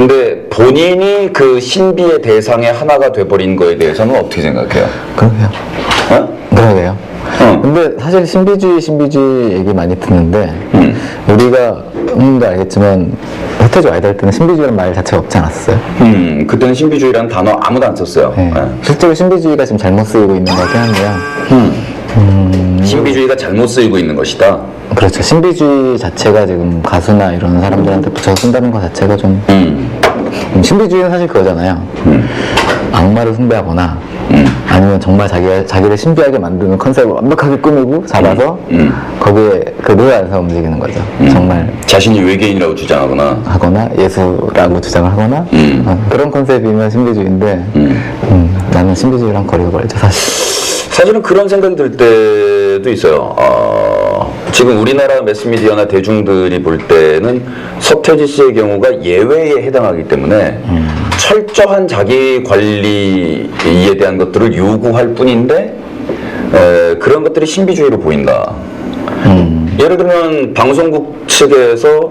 근데 본인이 그 신비의 대상의 하나가 돼버린 거에 대해서는 어떻게 생각해요? 그러게요. 어? 그러게요. 근데 사실 신비주의 얘기 많이 듣는데 우리가 알겠지만 서태지 아이들 때는 신비주의라는 말 자체가 없지 않았어요? 그때는 신비주의라는 단어 아무도 안 썼어요. 네. 네. 실제로 신비주의가 지금 잘못 쓰이고 있는 것 같긴 한데요. 신비주의가 잘못 쓰이고 있는 것이다. 그렇죠. 신비주의 자체가 지금 가수나 이런 사람들한테 붙여서 쓴다는 것 자체가 좀 신비주의는 사실 그거잖아요. 악마를 숭배하거나 아니면 정말 자기를 신비하게 만드는 컨셉을 완벽하게 꾸미고 잡아서 거기에 그 룰 안에서 움직이는 거죠. 정말 자신이 외계인이라고 주장하거나 하거나 예수라고 주장을 하거나 그런 컨셉이면 신비주의인데 나는 신비주의랑 거리가 멀죠 사실. 사실은 그런 생각이 들 때도 있어요. 지금 우리나라 매스미디어나 대중들이 볼 때는 서태지 씨의 경우가 예외에 해당하기 때문에 철저한 자기 관리에 대한 것들을 요구할 뿐인데 그런 것들이 신비주의로 보인다. 예를 들면 방송국 측에서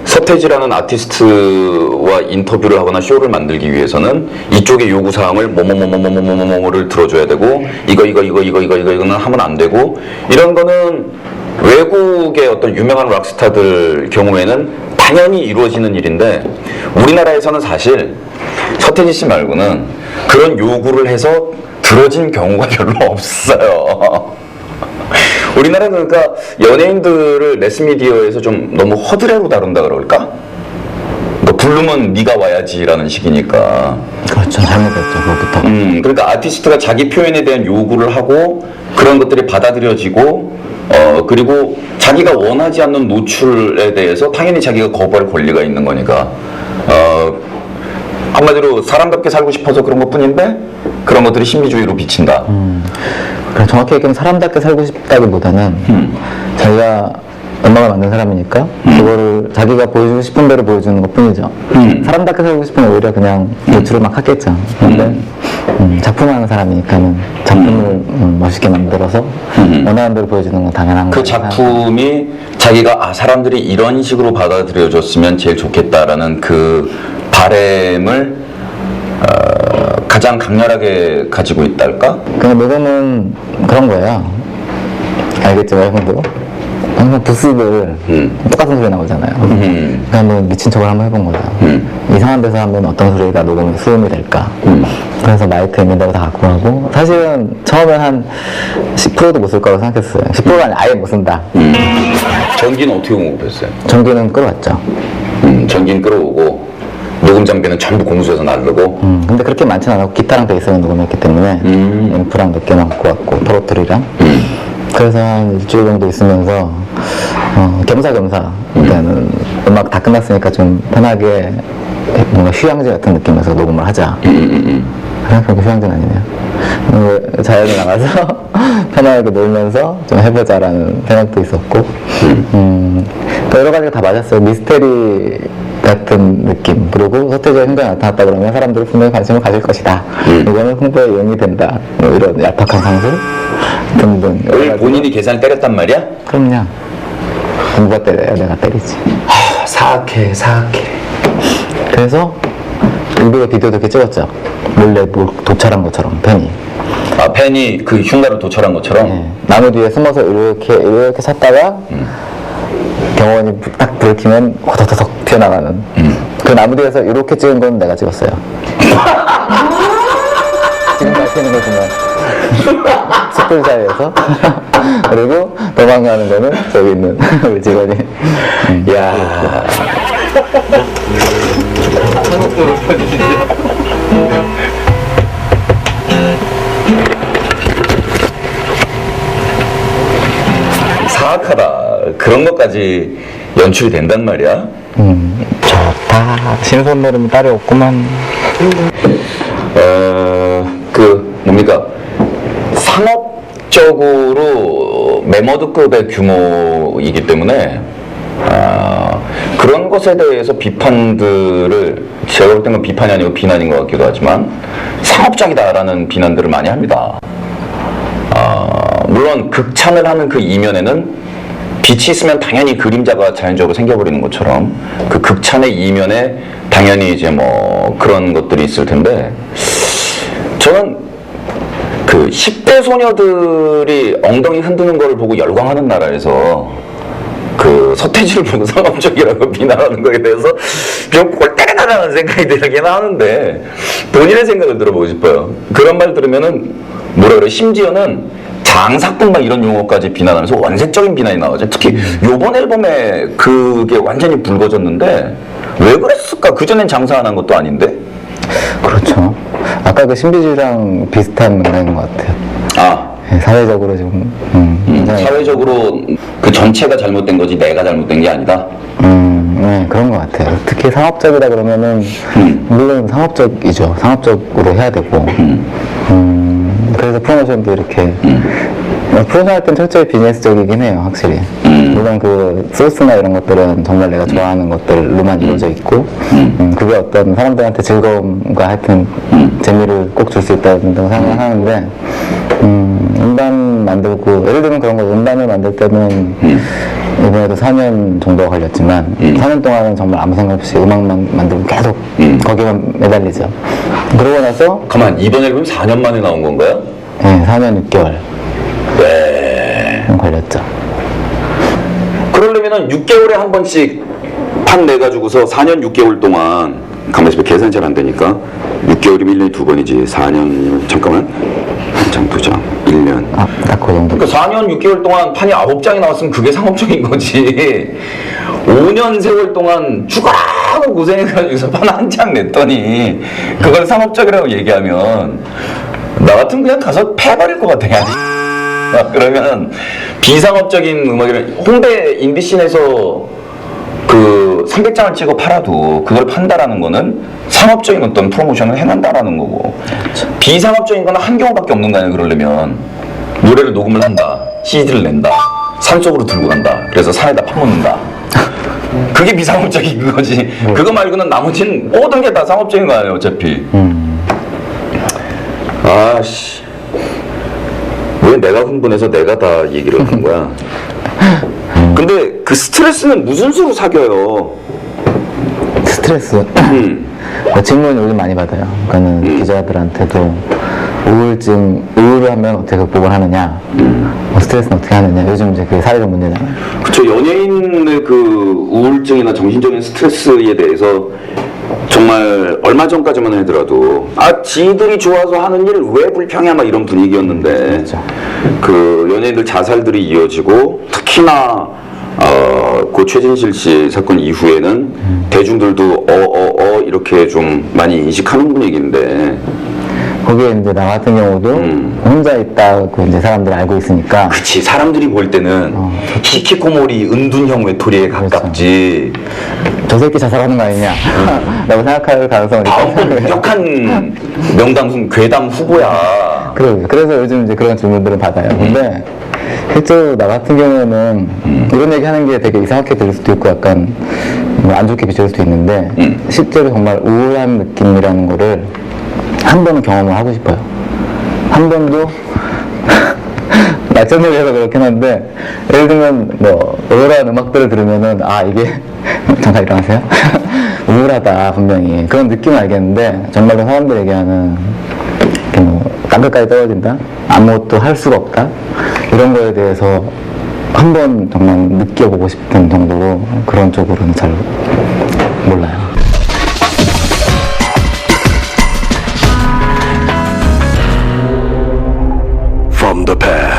서태지라는 아티스트와 인터뷰를 하거나 쇼를 만들기 위해서는 이쪽의 요구사항을 뭐뭐뭐뭐뭐뭐뭐를 들어줘야 되고 이거는 하면 안 되고 이런 거는 외국의 어떤 유명한 락스타들 경우에는 당연히 이루어지는 일인데 우리나라에서는 사실 서태지 씨 말고는 그런 요구를 해서 들어진 경우가 별로 없어요. 우리나라는 그러니까 연예인들을 매스미디어에서 좀 너무 허드레로 다룬다 그럴까? 그러니까 부르면 네가 와야지라는 식이니까. 그렇죠. 잘못됐죠. 그것부터. 그러니까 아티스트가 자기 표현에 대한 요구를 하고 그런 것들이 받아들여지고 그리고 자기가 원하지 않는 노출에 대해서 당연히 자기가 거부할 권리가 있는 거니까 한마디로 사람답게 살고 싶어서 그런 것뿐인데 그런 것들이 신비주의로 비친다. 정확히 얘기하면 사람답게 살고 싶다기보다는 자기가 음악을 만든 사람이니까 그거를 자기가 보여주고 싶은 대로 보여주는 것 뿐이죠. 사람답게 살고 싶으면 오히려 그냥 노출을 막 하겠죠. 근데 작품하는 사람이니까는 작품을 멋있게 만들어서 원하는 대로 보여주는 건 당연한 거죠. 그 작품이 자기가 사람들이 이런 식으로 받아들여줬으면 제일 좋겠다라는 그 바램을 가장 강렬하게 가지고 있달까? 그냥 녹음은 그런 거예요. 알겠죠, 여러분도? 항상 부스들 똑같은 소리 나오잖아요. 그냥 한번 미친 척을 한번 해본 거죠. 이상한 데서 하면 어떤 소리가 녹음에 수음이 될까. 그래서 마이크 있는 데로 다 갖고 가고 사실은 처음에 한 10%도 못 쓸 거라고 생각했어요. 10%가 아니 아예 못 쓴다. 전기는 어떻게 공급했어요? 전기는 끌어왔죠. 전기는 끌어오고 녹음 장비는 전부 공수해서 나르고. 근데 그렇게 많지는 않았고 기타랑 베이스는 녹음했기 때문에 앰프랑 몇 개만 갖고 왔고 토로트리랑 그래서 한 일주일 정도 있으면서 겸사겸사 그러니까는 음악 다 끝났으니까 좀 편하게 뭔가 휴양지 같은 느낌에서 녹음을 하자. 생각해보니까 휴양지는 아니네요. 자연에 나가서 편하게 놀면서 좀 해보자라는 생각도 있었고 여러 가지가 다 맞았어요. 미스테리 같은 느낌. 그리고 서태지가 현장에 나타났다 그러면 사람들이 분명히 관심을 가질 것이다. 이거는 홍보에 이용이 된다. 뭐 이런 얄팍한 상술 등등. 왜 본인이 계산을 때렸단 말이야? 그럼요. 누가 때려요? 내가 때리지. 사악해. 그래서 우리가 비디오도 이렇게 찍었죠. 몰래 도찰한 것처럼 팬이. 팬이 그 흉가를 도찰한 것처럼? 네. 나무 뒤에 숨어서 이렇게 찾다가 경원이 딱 불을 켜면 호덕호덕 튀어나가는 그 나무 뒤에서 이렇게 찍은 건 내가 찍었어요. 지금 밝히는 거지만 숯불 사이에서 그리고 도망가는 거는 저기 있는 우리 직원이 이야. 사악하다. 그런 것까지 연출이 된단 말이야. 좋다. 신선노름이 따로 없구만. 뭡니까? 상업적으로 메머드급의 규모이기 때문에 그런 것에 대해서 비판들을 제가 볼 때는 비판이 아니고 비난인 것 같기도 하지만 상업적이다라는 비난들을 많이 합니다. 물론 극찬을 하는 그 이면에는 빛이 있으면 당연히 그림자가 자연적으로 생겨버리는 것처럼 그 극찬의 이면에 당연히 이제 뭐 그런 것들이 있을 텐데 저는 그 10대 소녀들이 엉덩이 흔드는 걸 보고 열광하는 나라에서 그 서태지를 보고 상업적이라고 비난하는 거에 대해서 좀 꼴딱하다는 생각이 들긴 하는데 본인의 생각을 들어보고 싶어요. 그런 말 들으면은 뭐라 그래, 심지어는 장사꾼 막 이런 용어까지 비난하면서 원색적인 비난이 나오죠. 특히 요번 앨범에 그게 완전히 붉어졌는데 왜 그랬을까? 그전엔 장사 안 한 것도 아닌데. 그렇죠. 아까 그 신비주의랑 비슷한 맥락인 것 같아요. 아, 네, 사회적으로 좀 굉장히 사회적으로 그 전체가 잘못된 거지 내가 잘못된 게 아니다. 네, 그런 것 같아요. 특히 상업적이다 그러면은 물론 상업적이죠. 상업적으로 해야 되고 그래서 프로모션도 이렇게 프로모션 할 땐 철저히 비즈니스적이긴 해요, 확실히. 물론 그 소스나 이런 것들은 정말 내가 좋아하는 것들로만 이루어져 있고 그게 어떤 사람들한테 즐거움과 하여튼 재미를 꼭 줄 수 있다고 생각하는데 음반 만들고 예를 들면 그런 거, 음반을 만들 때는 이번에도 4년 정도가 걸렸지만 4년 동안은 정말 아무 생각 없이 음악만 만들고 계속 거기만 매달리죠. 그러고 나서 가만, 이번 앨범이 4년 만에 나온 건가요? 네, 4년 6개월 네. 걸렸죠. 그러려면은 6개월에 한 번씩 판 내가지고서 4년 6개월 동안 가만히 있으면 계산이 잘 안 되니까 6개월이면 1년에 2번이지 4년이면 잠깐만 한 장, 2장, 1년 아, 딱 그 정도. 그러니까 4년 6개월 동안 판이 9장이 나왔으면 그게 상업적인 거지 5년 세월 동안 죽어라고 고생해가지고서 판 한 장 냈더니 그걸 상업적이라고 얘기하면 나 같으면 그냥 가서 패버릴 것 같아. 그러면 비상업적인 음악이란 홍대 인디씬에서 그 300장을 찍어 팔아도 그걸 판다라는 거는 상업적인 어떤 프로모션을 해낸다라는 거고 비상업적인 거는 한 경우밖에 없는 거 아니야. 그러려면 노래를 녹음을 한다, CD를 낸다, 산속으로 들고 간다, 그래서 산에다 파묻는다. 그게 비상업적인 거지. 그거 말고는 나머지는 모든 게 다 상업적인 거 아니에요, 어차피. 아씨, 왜 내가 흥분해서 내가 다 얘기를 하는 거야? 근데 그 스트레스는 무슨 수로 사겨요? 스트레스. 질문 요즘 많이 받아요. 그러니까는 기자들한테도 우울을 하면 어떻게 극복을 하느냐, 스트레스는 어떻게 하느냐. 요즘 이제 그게 사회적 문제잖아요. 그쵸, 연예인의 그 우울증이나 정신적인 스트레스에 대해서 정말 얼마 전까지만 하더라도 지들이 좋아서 하는 일 왜 불평해 막 이런 분위기였는데 그렇죠. 그 연예인들 자살들이 이어지고 특히나 그 최진실 씨 사건 이후에는 대중들도 이렇게 좀 많이 인식하는 분위기인데 거기에 이제 나 같은 경우도 혼자 있다고 이제 사람들이 알고 있으니까. 그치, 사람들이 볼 때는 히키코모리 은둔형 외톨이에 가깝지. 저 새끼 자살하는 거 아니냐 라고 생각할 가능성이 다음번 유력한 명당 괴담 후보야. 그래서 요즘 이제 그런 질문들을 받아요. 근데 실제로 나 같은 경우에는 이런 얘기 하는 게 되게 이상하게 들릴 수도 있고 약간 뭐안 좋게 비춰질 수도 있는데 실제로 정말 우울한 느낌이라는 거를 한 번은 경험을 하고 싶어요. 한 번도 낙천적이어서 그렇긴 한데 예를 들면 뭐 우울한 음악들을 들으면은 이게 잠깐 일어나세요. 우울하다 분명히 그런 느낌은 알겠는데 정말로 사람들이 얘기하는 이렇게 뭐 땅끝까지 떨어진다, 아무것도 할 수가 없다 이런 거에 대해서 한 번 정말 느껴보고 싶은 정도로 그런 쪽으로는 잘 몰라요. From the past.